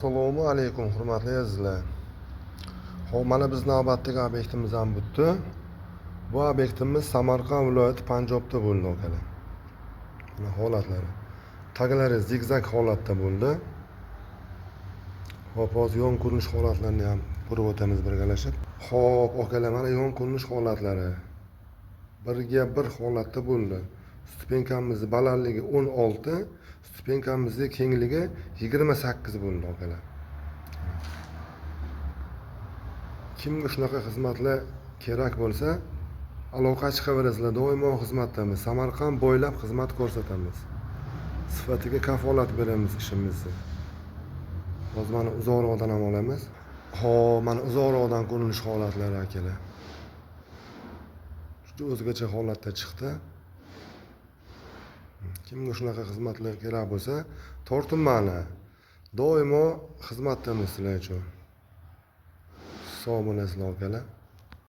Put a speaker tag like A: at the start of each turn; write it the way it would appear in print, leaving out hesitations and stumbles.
A: Assalomu alaykum hurmatli azizlar. Xo'p, mana biz navbatdagi obyektimiz ham bitdi. Bu obyektimiz Samarqand viloyati Panjobda bo'ldi akalar. Mana holatlari. Taglari zigzag holatda bo'ldi. Xo'p, hozir yon ko'rinish holatlarini ham ko'rib o'tamiz birgalashib. Xo'p, akalar, mana yon ko'rinish holatlari. Birga bir holatda bo'ldi. Stupenkamiz balandligi 16, stupenkamiz kengligi 28 bo'ldi akalar. Kimga shunaqa xizmatlar kerak bo'lsa, aloqa chiqaverasizlar. Doimo xizmatdamiz. Samarqand bo'ylab xizmat ko'rsatamiz. Sifatiga kafolat beramiz ishimizni. Hozir mana uzoqroqdan ham olamiz. Xo'p, mana uzoqroqdan ko'rinish holatlari akalar. Juda o'zgacha holatda chiqdi. Kimga shunaqa xizmatlar kerak bo'lsa, tortinmani. Doimo xizmatdamiz sizlar uchun. Sog' bo'lasizlar akalar.